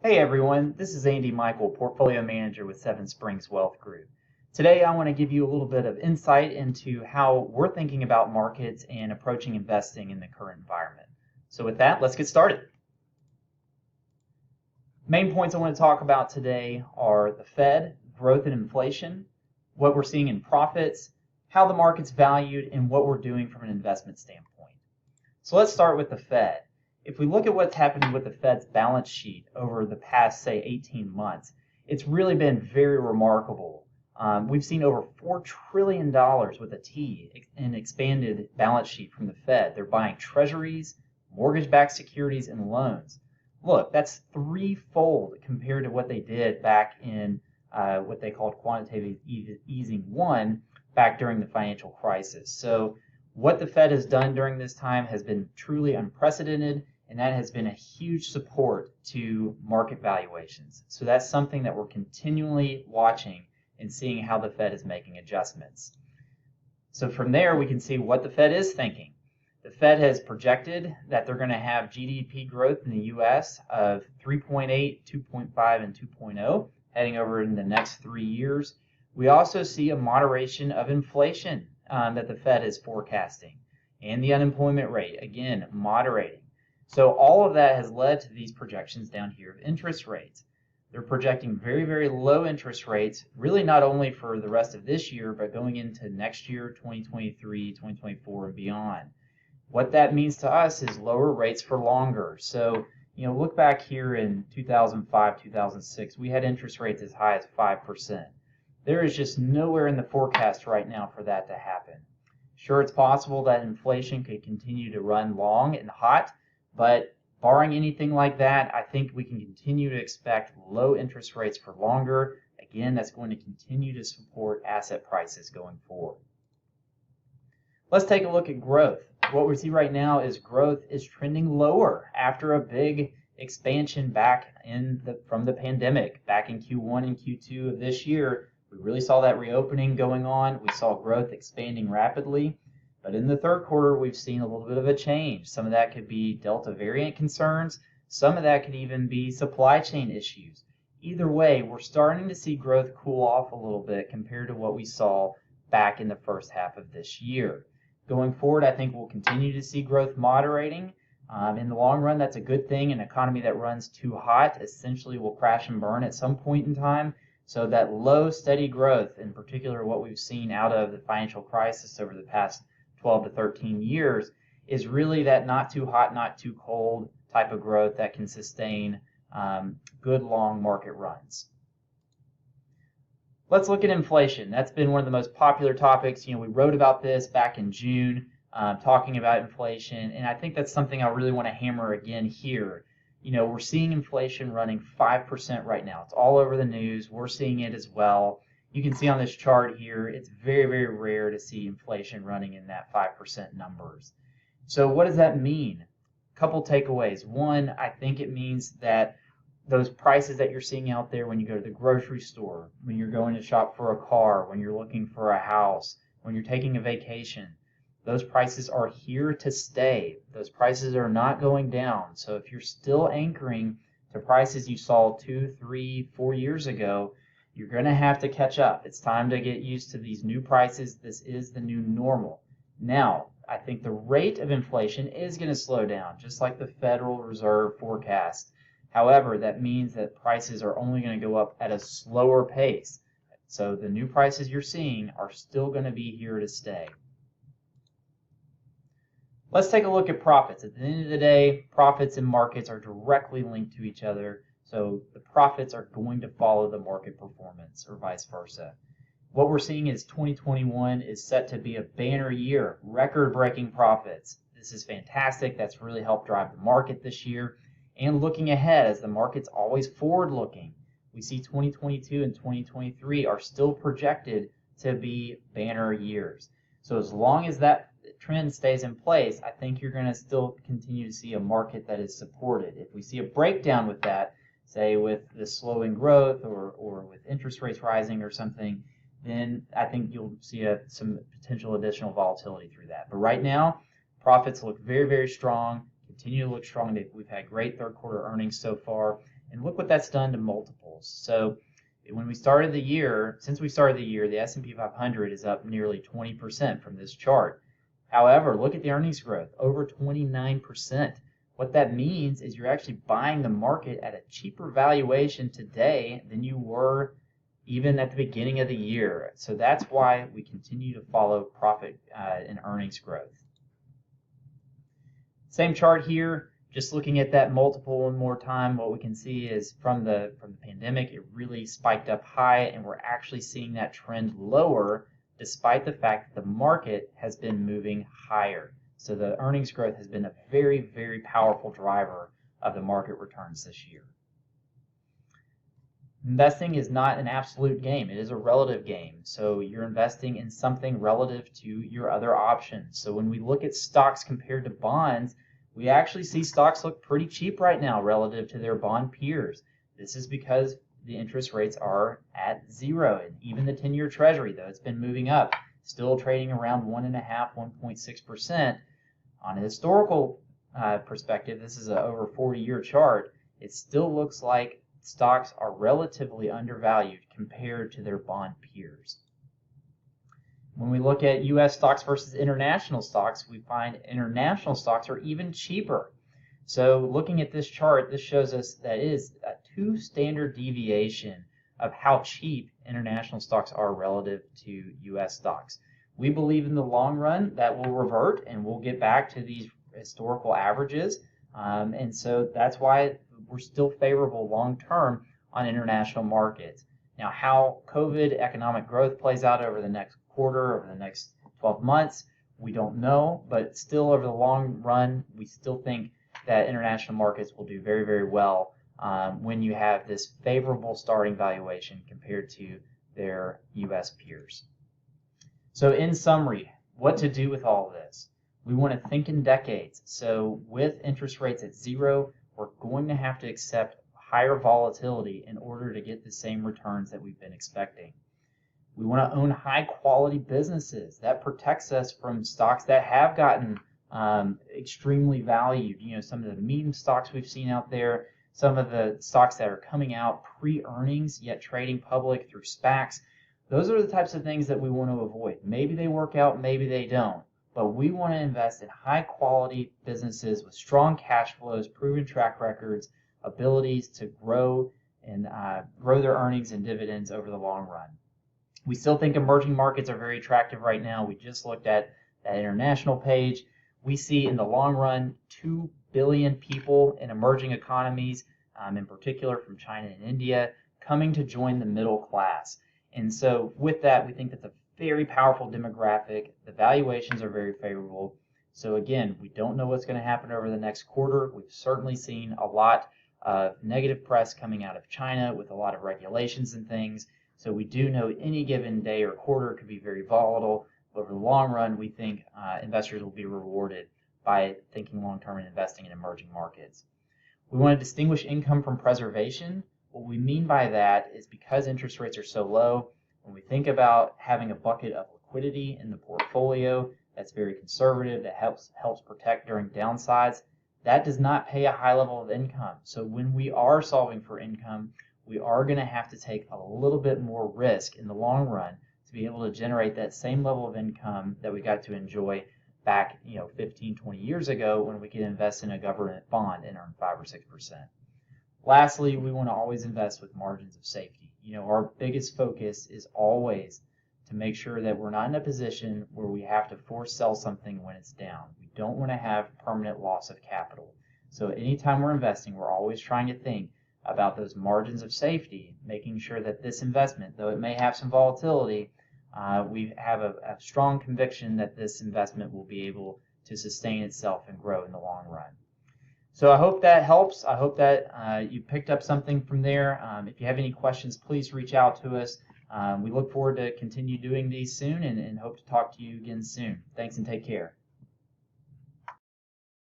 Hey everyone, this is Andy Michael, Portfolio Manager with Seven Springs Wealth Group. Today I want to give you a little bit of insight into how we're thinking about markets and approaching investing in the current environment. So with that, let's get started. Main points I want to talk about today are the Fed, growth and inflation, what we're seeing in profits, how the market's valued, and what we're doing from an investment standpoint. So let's start with the Fed. If we look at what's happened with the Fed's balance sheet over the past, say, 18 months, it's really been very remarkable. We've seen over $4 trillion with a T in expanded balance sheet from the Fed. They're buying treasuries, mortgage-backed securities, and loans. Look, that's threefold compared to what they did back in what they called quantitative easing one back during the financial crisis. So what the Fed has done during this time has been truly unprecedented, and that has been a huge support to market valuations. So that's something that we're continually watching and seeing how the Fed is making adjustments. So from there, we can see what the Fed is thinking. The Fed has projected that they're going to have GDP growth in the U.S. of 3.8, 2.5, and 2.0 heading over in the next 3 years. We also see a moderation of inflation that the Fed is forecasting, and the unemployment rate, again, moderating. So all of that has led to these projections down here of interest rates. They're projecting very, very low interest rates, really not only for the rest of this year, but going into next year, 2023, 2024, and beyond. What that means to us is lower rates for longer. So, look back here in 2005, 2006, we had interest rates as high as 5%. There is just nowhere in the forecast right now for that to happen. Sure, it's possible that inflation could continue to run long and hot, but barring anything like that, I think we can continue to expect low interest rates for longer. Again, that's going to continue to support asset prices going forward. Let's take a look at growth. What we see right now is growth is trending lower after a big expansion back from the pandemic. Back in Q1 and Q2 of this year, we really saw that reopening going on. We saw growth expanding rapidly. But in the third quarter, we've seen a little bit of a change. Some of that could be Delta variant concerns. Some of that could even be supply chain issues. Either way, we're starting to see growth cool off a little bit compared to what we saw back in the first half of this year. Going forward, I think we'll continue to see growth moderating. In the long run, that's a good thing. An economy that runs too hot essentially will crash and burn at some point in time. So that low, steady growth, in particular what we've seen out of the financial crisis over the past 12 to 13 years, is really that not too hot, not too cold type of growth that can sustain good long market runs. Let's look at inflation. That's been one of the most popular topics. We wrote about this back in June, talking about inflation, and I think that's something I really want to hammer again here. We're seeing inflation running 5% right now. It's all over the news. We're seeing it as well. You can see on this chart here, it's very, very rare to see inflation running in that 5% numbers. So what does that mean? A couple takeaways. One, I think it means that those prices that you're seeing out there when you go to the grocery store, when you're going to shop for a car, when you're looking for a house, when you're taking a vacation, those prices are here to stay. Those prices are not going down. So if you're still anchoring to prices you saw 2, 3, 4 years ago, you're going to have to catch up. It's time to get used to these new prices. This is the new normal. Now, I think the rate of inflation is going to slow down, just like the Federal Reserve forecast. However, that means that prices are only going to go up at a slower pace. So the new prices you're seeing are still going to be here to stay. Let's take a look at profits. At the end of the day, profits and markets are directly linked to each other. So the profits are going to follow the market performance or vice versa. What we're seeing is 2021 is set to be a banner year, record-breaking profits. This is fantastic. That's really helped drive the market this year. And looking ahead, as the market's always forward-looking, we see 2022 and 2023 are still projected to be banner years. So as long as that trend stays in place, I think you're going to still continue to see a market that is supported. If we see a breakdown with that, say with the slowing growth or with interest rates rising or something, then I think you'll see some potential additional volatility through that. But right now, profits look very, very strong, continue to look strong. We've had great third quarter earnings so far, And look what that's done to multiples. So when we started the year, since we started the year, the S&P 500 is up nearly 20% from this chart. However, look at the earnings growth, over 29%. What that means is you're actually buying the market at a cheaper valuation today than you were even at the beginning of the year. So that's why we continue to follow profit and earnings growth. Same chart here, just looking at that multiple one more time, what we can see is from the pandemic, it really spiked up high, and we're actually seeing that trend lower despite the fact that the market has been moving higher. So the earnings growth has been a very, very powerful driver of the market returns this year. Investing is not an absolute game. It is a relative game. So you're investing in something relative to your other options. So when we look at stocks compared to bonds, we actually see stocks look pretty cheap right now relative to their bond peers. This is because the interest rates are at zero. And even the 10-year Treasury, though it's been moving up, still trading around 1.5%, 1.6%. On a historical perspective, this is an over 40-year chart, it still looks like stocks are relatively undervalued compared to their bond peers. When we look at U.S. stocks versus international stocks, we find international stocks are even cheaper. So looking at this chart, this shows us that it is a 2 standard deviation of how cheap international stocks are relative to U.S. stocks. We believe in the long run that will revert and we'll get back to these historical averages. And so that's why we're still favorable long term on international markets. Now, how COVID economic growth plays out over the next quarter, over the next 12 months, we don't know, but still over the long run, we still think that international markets will do very, very well when you have this favorable starting valuation compared to their U.S. peers. So in summary, what to do with all of this? We want to think in decades. So with interest rates at zero, we're going to have to accept higher volatility in order to get the same returns that we've been expecting. We want to own high quality businesses. That protects us from stocks that have gotten extremely valued. You know, some of the meme stocks we've seen out there, some of the stocks that are coming out pre-earnings yet trading public through SPACs. Those are the types of things that we want to avoid. Maybe they work out, maybe they don't. But we want to invest in high quality businesses with strong cash flows, proven track records, abilities to grow and grow their earnings and dividends over the long run. We still think emerging markets are very attractive right now. We just looked at that international page. We see in the long run 2 billion people in emerging economies, in particular from China and India, coming to join the middle class. And so with that, we think that's a very powerful demographic. The valuations are very favorable. So again, we don't know what's going to happen over the next quarter. We've certainly seen a lot of negative press coming out of China with a lot of regulations and things. So we do know any given day or quarter could be very volatile. But over the long run, we think investors will be rewarded by thinking long-term and investing in emerging markets. We want to distinguish income from preservation. What we mean by that is because interest rates are so low, when we think about having a bucket of liquidity in the portfolio that's very conservative, that helps protect during downsides, that does not pay a high level of income. So when we are solving for income, we are going to have to take a little bit more risk in the long run to be able to generate that same level of income that we got to enjoy back 15, 20 years ago when we could invest in a government bond and earn 5 or 6%. Lastly, we want to always invest with margins of safety. Our biggest focus is always to make sure that we're not in a position where we have to force sell something when it's down. We don't want to have permanent loss of capital. So anytime we're investing, we're always trying to think about those margins of safety, making sure that this investment, though it may have some volatility, we have a strong conviction that this investment will be able to sustain itself and grow in the long run. So I hope that helps. I hope that you picked up something from there. If you have any questions, please reach out to us. We look forward to continue doing these soon and hope to talk to you again soon. Thanks and take care.